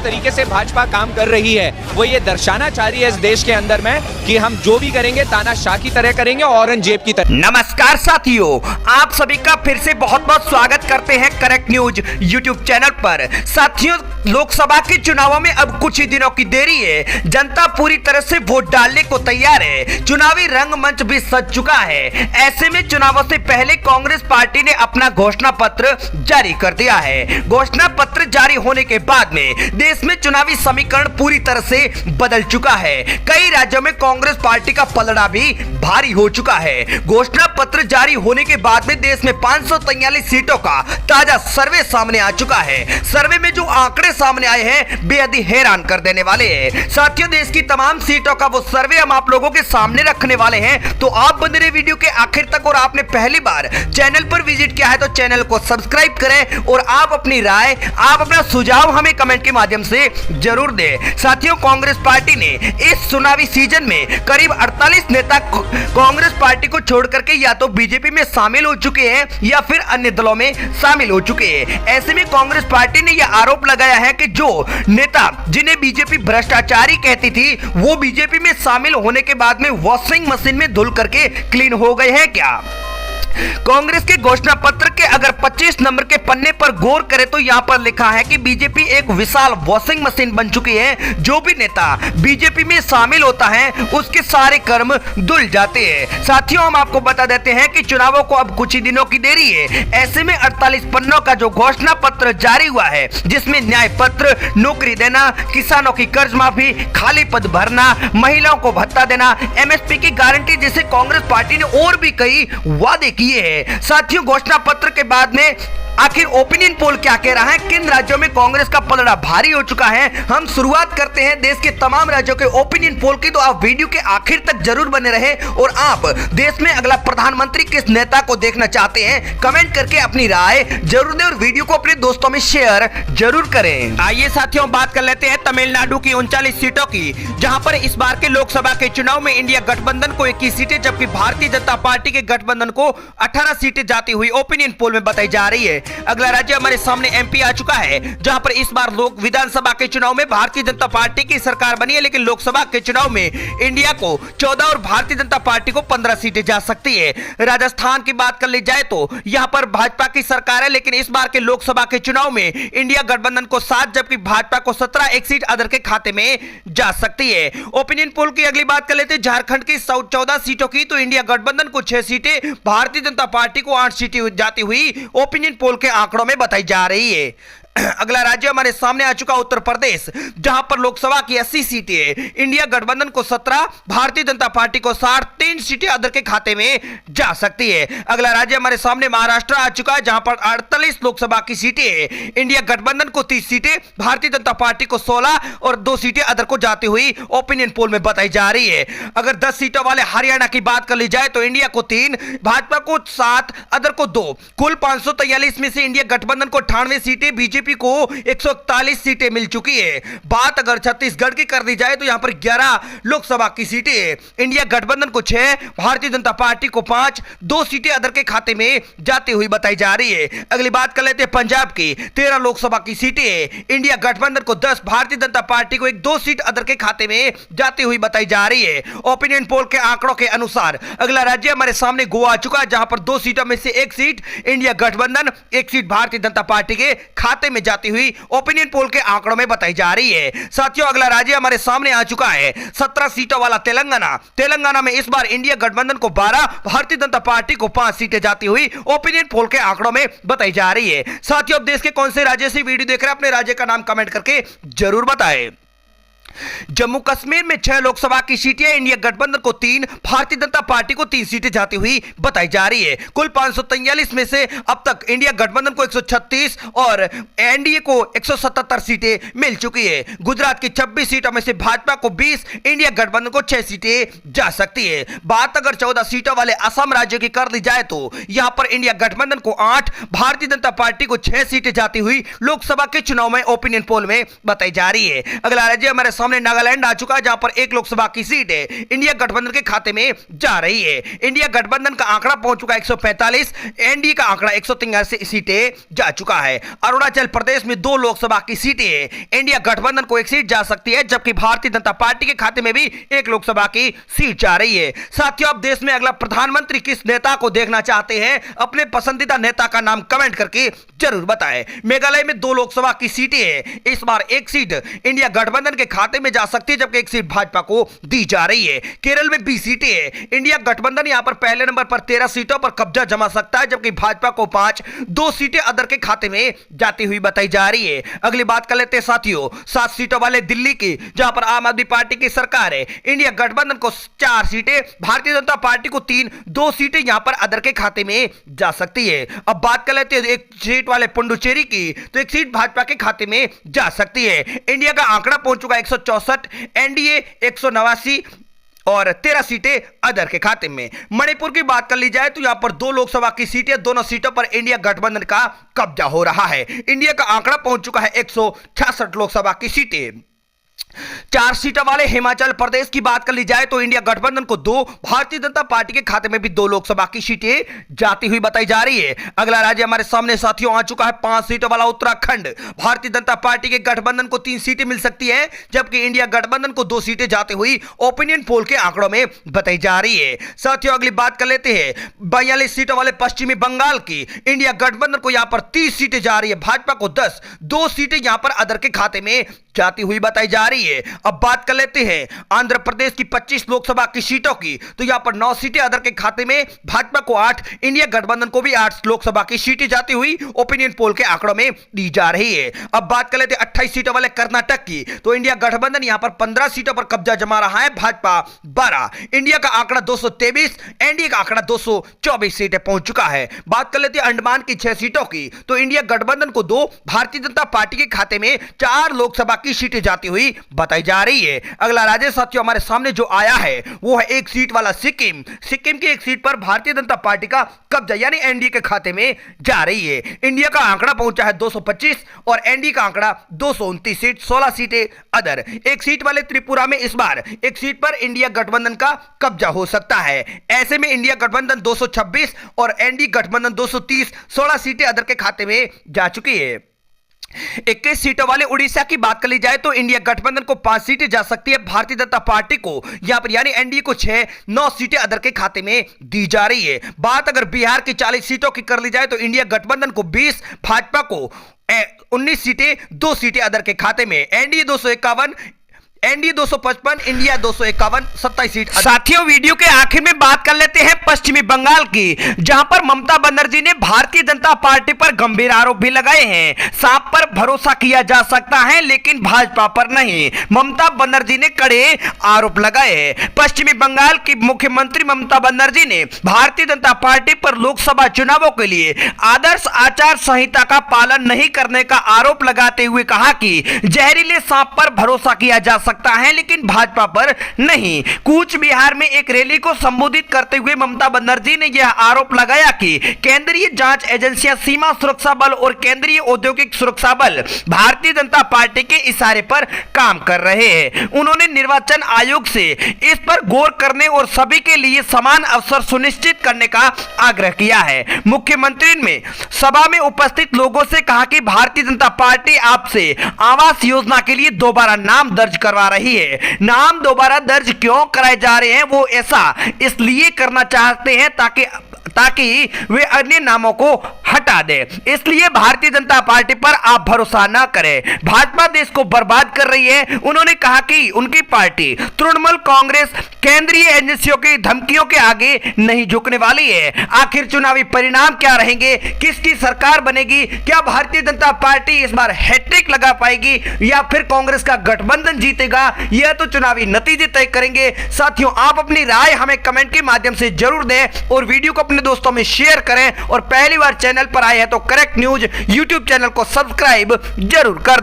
तरीके से भाजपा काम कर रही है वो ये दर्शाना चाह रही है इस देश के अंदर में कि हम जो भी करेंगे तानाशाह की तरह करेंगे, औरंगजेब की तरह। नमस्कार साथियों, आप सभी का फिर से बहुत बहुत स्वागत करते हैं करेक्ट न्यूज यूट्यूब चैनल पर। साथियों, लोकसभा के चुनावों में अब कुछ ही दिनों की देरी है। जनता पूरी तरह से वोट डालने को तैयार है। चुनावी रंगमंच भी सज चुका है। ऐसे में चुनावों से पहले कांग्रेस पार्टी ने अपना घोषणा पत्र जारी कर दिया है। घोषणा पत्र जारी होने के बाद में देश में चुनावी समीकरण पूरी तरह से बदल चुका है। कई राज्यों में कांग्रेस पार्टी का पलड़ा भी भारी हो चुका है। घोषणा पत्र जारी होने के बाद में देश में 543 सीटों का ताजा सर्वे सामने आ चुका है। सर्वे में जो आंकड़े सामने आए हैं बेहद ही हैरान कर देने वाले हैं। साथियों, देश की तमाम सीटों का वो सर्वे हम आप लोगों के सामने रखने वाले हैं, तो आप बने रहे वीडियो के आखिर तक। और आपने पहली बार चैनल पर विजिट किया है तो चैनल को सब्सक्राइब करें और आप अपनी राय, आप अपना सुझाव हमें कमेंट के माध्यम से जरूर दें। साथियों, कांग्रेस पार्टी ने इस चुनावी सीजन में करीब 48 नेता कांग्रेस पार्टी को छोड़ करके या तो बीजेपी में शामिल हो चुके हैं या फिर अन्य दलों में शामिल हो चुके हैं। ऐसे में कांग्रेस पार्टी ने यह आरोप लगाया है कि जो नेता जिन्हें बीजेपी भ्रष्टाचारी कहती थी वो बीजेपी में शामिल होने के बाद में वॉशिंग मशीन में धुल करके क्लीन हो गए हैं क्या। कांग्रेस के घोषणा पत्र के अगर 25 नंबर के पन्ने पर गौर करें तो यहां पर लिखा है कि बीजेपी एक विशाल वॉशिंग मशीन बन चुकी है। जो भी नेता बीजेपी में शामिल होता है उसके सारे कर्म धुल जाते हैं। साथियों, हम आपको बता देते हैं कि चुनावों को अब कुछ ही दिनों की देरी है। ऐसे में 48 पन्नों का जो घोषणा पत्र जारी हुआ है जिसमें न्याय पत्र, नौकरी देना, किसानों की कर्ज माफी, खाली पद भरना, महिलाओं को भत्ता देना, एमएसपी की गारंटी जैसे कांग्रेस पार्टी ने और भी कई वादे किए हैं। साथियों, घोषणा पत्र के बाद में आखिर ओपिनियन पोल क्या कह रहा है, किन राज्यों में कांग्रेस का पलड़ा भारी हो चुका है, हम शुरुआत करते हैं देश के तमाम राज्यों के ओपिनियन पोल की। तो आप वीडियो के आखिर तक जरूर बने रहे और आप देश में अगला प्रधानमंत्री किस नेता को देखना चाहते हैं कमेंट करके अपनी राय जरूर दें और वीडियो को अपने दोस्तों में शेयर जरूर करें। आइए साथियों, बात कर लेते हैं तमिलनाडु की 39 सीटों की, जहां पर इस बार के लोकसभा के चुनाव में इंडिया गठबंधन को 21 सीटें जबकि भारतीय जनता पार्टी के गठबंधन को 18 सीटें जाती हुई ओपिनियन पोल में बताई जा रही है। अगला राज्य हमारे सामने एमपी आ चुका है, जहां पर इस बार लोक विधानसभा के चुनाव में भारतीय जनता पार्टी की सरकार बनी है, लेकिन लोकसभा के चुनाव में इंडिया को 14 और भारतीय जनता पार्टी को 15 सीटें जा सकती है। राजस्थान की बात कर ली जाए तो यहां पर भाजपा की सरकार है, लेकिन इस बार के लोकसभा के चुनाव में इंडिया गठबंधन को 7 जबकि भाजपा को 17 एक सीट अदर के खाते में जा सकती है। ओपिनियन पोल की अगली बात कर लेते हैं झारखंड की 14 सीटों की, तो इंडिया गठबंधन को 6 सीटें, भारतीय जनता पार्टी को 8 सीटें जाती हुई ओपिनियन पोल के आंकड़ों में बताई जा रही है। अगला राज्य हमारे सामने आ चुका उत्तर प्रदेश, जहां पर लोकसभा की 80 सीटें है, इंडिया गठबंधन को 17, भारतीय जनता पार्टी को 60, 3 सीटें अदर के खाते में जा सकती है। अगला राज्य हमारे सामने महाराष्ट्र आ चुका है, जहां पर 48 लोकसभा की सीटें है, इंडिया गठबंधन को 30 सीटें, भारतीय जनता पार्टी को 16 और 2 सीटें अदर को जाती हुई ओपिनियन पोल में बताई जा रही है। अगर 10 सीटों वाले हरियाणा की बात कर ली जाए तो इंडिया को 3, भाजपा को 7, अदर को 2, कुल 543 में से इंडिया गठबंधन को 98 सीटें, बीजेपी को 141 सीटें मिल चुकी है। बात अगर छत्तीसगढ़ की कर दी जाए तो यहां पर 11 लोकसभा की सीटें हैं, इंडिया गठबंधन को 6, भारतीय जनता पार्टी को 5, 2 सीटें अदर के खाते में जाती हुई बताई जा रही है। अगली बात कर लेते हैं पंजाब की 13 लोकसभा की सीटें हैं, इंडिया गठबंधन को 10, भारतीय जनता पार्टी को 1-2 सीट अदर के खाते में जाती हुई बताई जा रही है। ओपिनियन पोल के आंकड़ों के अनुसार अगला राज्य हमारे सामने गोवा आ चुका है, जहां पर 2 सीटों में से 1 सीट इंडिया गठबंधन, 1 सीट भारतीय जनता पार्टी के खाते में जाती हुई ओपिनियन पोल के आंकड़ों में बताई जा रही है। साथियों, अगला राज्य हमारे सामने आ चुका है 17 सीटों वाला तेलंगाना। तेलंगाना में इस बार इंडिया गठबंधन को 12, भारतीय जनता पार्टी को 5 सीटें जाती हुई ओपिनियन पोल के आंकड़ों में बताई जा रही है। साथियों, अब देश के कौन से राज्य से वीडियो देख रहे हैं अपने राज्य का नाम कमेंट करके जरूर बताएं। जम्मू कश्मीर में 6 लोकसभा की सीटें, इंडिया गठबंधन को 3, भारतीय जनता पार्टी को 3 सीटें जाती हुई बताई जा रही है। कुल 543 में से अब तक इंडिया गठबंधन को 136 और एनडीए को 177 सीटें मिल चुकी है। गुजरात की 26 सीटों में से भाजपा को 20, इंडिया गठबंधन को 6 सीटें जा सकती है। बात अगर 14 सीटों वाले असम राज्य की कर दी जाए तो यहां पर इंडिया गठबंधन को 8, भारतीय जनता पार्टी को 6 सीटें जाती हुई लोकसभा के चुनाव में ओपिनियन पोल में बताई जा रही है। अगला राज्य हमारे सामने नागालैंड आ चुका है, जहां पर एक लोकसभा की सीट है इंडिया गठबंधन के खाते में जा रही है। इंडिया गठबंधन का आंकड़ा पहुंच चुका है 145, एनडीए का आंकड़ा 183 सीटें जा चुका है। अरुणाचल प्रदेश में 2 लोकसभा की सीटें हैं, इंडिया गठबंधन को 1 सीट जा सकती है, जबकि भारतीय जनता पार्टी के खाते में भी 1 लोकसभा की सीट जा रही है। साथियों, आप देश में अगला प्रधानमंत्री किस नेता को देखना चाहते हैं? अपने पसंदीदा नेता का नाम कमेंट करके जरूर बताएं। मेघालय में 2 लोकसभा की सीटें हैं, इस बार 1 सीट इंडिया गठबंधन के खाते में जा सकती है, जबकि 1 सीट भाजपा को दी जा रही है। केरल में 20 सीटें हैं, इंडिया गठबंधन यहां पर पहले नंबर पर 13 सीटों पर कब्जा जमा सकता है, जबकि भाजपा को 5, 2 सीटें अदर के खाते में जाती हुई बताई जा रही है। अगली बात कर लेते हैं साथियों 7 सीटों वाले दिल्ली की, जहां पर आम आदमी पार्टी की सरकार है। इंडिया गठबंधन को 4 सीटें, भारतीय जनता पार्टी को 3, 2 सीटें यहां पर अदर के खाते में जा सकती है। अब बात कर लेते हैं 1 सीट वाले पुडुचेरी की, तो 1 सीट भाजपा के खाते में जा सकती है। इंडिया का आंकड़ा पहुंच चुका है 164, एनडीए 189 और 13 सीटें अदर के खाते में। मणिपुर की बात कर ली जाए तो यहां पर 2 लोकसभा की सीटें, दोनों सीटों पर इंडिया गठबंधन का कब्जा हो रहा है। इंडिया का आंकड़ा पहुंच चुका है 166 लोकसभा की सीटें। 4 सीटों वाले हिमाचल प्रदेश की बात कर ली जाए तो इंडिया गठबंधन को 2, भारतीय जनता पार्टी के खाते में भी 2 लोकसभा की सीटें जाती हुई बताई जा रही है। अगला राज्य हमारे सामने साथियों आ चुका है 5 सीटों वाला उत्तराखंड। भारतीय जनता पार्टी के गठबंधन को 3 सीटें मिल सकती है, जबकि इंडिया गठबंधन को 2 सीटें जाती हुई ओपिनियन पोल के आंकड़ों में बताई जा रही है। साथियों, अगली बात कर लेते हैं 42 सीटों वाले पश्चिमी बंगाल की। इंडिया गठबंधन को यहां पर 30 सीटें जा रही है, भाजपा को 10, 2 सीटें यहां पर अदर के खाते में जाती हुई बताई जा रही है। अब बात कर लेते हैं आंध्र प्रदेश की 25 लोकसभा की सीटों की, तो यहां पर 9 सीटें अदर के खाते में, भाजपा को 8, इंडिया गठबंधन को भी 8 लोकसभा की सीटें जाती हुई ओपिनियन पोल के आंकड़ों में दी जा रही है। अब बात कर लेते हैं 28 सीटों वाले कर्नाटक की, तो इंडिया गठबंधन यहां पर 15 सीटों पर कब्जा जमा रहा है, भाजपा 12, इंडिया का आंकड़ा 223, एनडीए का आंकड़ा 224 सीटें पहुंच चुका है। बात कर लेते हैं अंडमान की 6 सीटों की, तो इंडिया गठबंधन को 2, भारतीय जनता पार्टी के खाते में 4 लोकसभा की सीटें जाती हुई बताई जा रही है। अगला राज्य साथियों हमारे सामने जो आया है वो है 1 सीट वाला सिक्किम। सिक्किम की 1 सीट पर भारतीय जनता पार्टी का कब्जा यानी एनडीए के खाते में जा रही है। इंडिया का आंकड़ा पहुंचा है 225 और एनडीए का आंकड़ा 229 सीट, 16 सीटें अदर। 1 सीट वाले त्रिपुरा में इस बार 1 सीट पर इंडिया गठबंधन का कब्जा हो सकता है। ऐसे में इंडिया गठबंधन 226 और एनडीए गठबंधन 230, 16 सीटें अदर के खाते में जा चुकी है। 21 सीटों वाले उड़ीसा की बात कर ली जाए तो इंडिया गठबंधन को 5 सीटें जा सकती है, भारतीय जनता पार्टी को यहां पर यानी एनडीए को 6, 9 सीटें अदर के खाते में दी जा रही है। बात अगर बिहार की 40 सीटों की कर ली जाए तो इंडिया गठबंधन को 20, भाजपा को 19 सीटें, 2 सीटें अदर के खाते में, एनडीए 251, एनडीए 255, इंडिया 251, 27 सीट। साथियों, वीडियो के आखिर में बात कर लेते हैं पश्चिमी बंगाल की, जहां पर ममता बनर्जी ने भारतीय जनता पार्टी पर गंभीर आरोप भी लगाए हैं। सांप पर भरोसा किया जा सकता है लेकिन भाजपा पर नहीं, ममता बनर्जी ने कड़े आरोप लगाए हैं। पश्चिमी बंगाल की मुख्यमंत्री ममता बनर्जी ने भारतीय जनता पार्टी पर लोकसभा चुनावों के लिए आदर्श आचार संहिता का पालन नहीं करने का आरोप लगाते हुए कहा कि जहरीले सांप पर भरोसा किया जा सकता है लेकिन भाजपा पर नहीं। कूच बिहार में एक रैली को संबोधित करते हुए ममता बनर्जी ने यह आरोप लगाया कि केंद्रीय जांच एजेंसियां, सीमा सुरक्षा बल और केंद्रीय औद्योगिक सुरक्षा बल भारतीय जनता पार्टी के इशारे पर काम कर रहे हैं। उन्होंने निर्वाचन आयोग से इस पर गौर करने और सभी के लिए समान अवसर सुनिश्चित करने का आग्रह किया है। मुख्यमंत्री ने सभा में उपस्थित लोगों से कहा कि भारतीय जनता पार्टी आपसे आवास योजना के लिए दोबारा नाम दर्ज करवा रही है। नाम दोबारा दर्ज क्यों कराए जा रहे हैं, वो ऐसा इसलिए करना चाहते हैं ताकि वे अन्य नामों को हटा दे। इसलिए भारतीय जनता पार्टी पर आप भरोसा न करें, भाजपा देश को बर्बाद कर रही है। उन्होंने कहा कि उनकी पार्टी तृणमूल कांग्रेस केंद्रीय एजेंसियों की धमकियों के आगे नहीं झुकने वाली है। आखिर चुनावी परिणाम क्या रहेंगे, किसकी सरकार बनेगी, क्या भारतीय जनता पार्टी इस बार हैट्रिक लगा पाएगी या फिर कांग्रेस का गठबंधन जीतेगा, यह तो चुनावी नतीजे तय करेंगे। साथियों, आप अपनी राय हमें कमेंट के माध्यम से जरूर दें और वीडियो को अपने दोस्तों में शेयर करें और पहली बार चैनल पर आए हैं तो करेक्ट न्यूज यूट्यूब चैनल को सब्सक्राइब जरूर कर दें।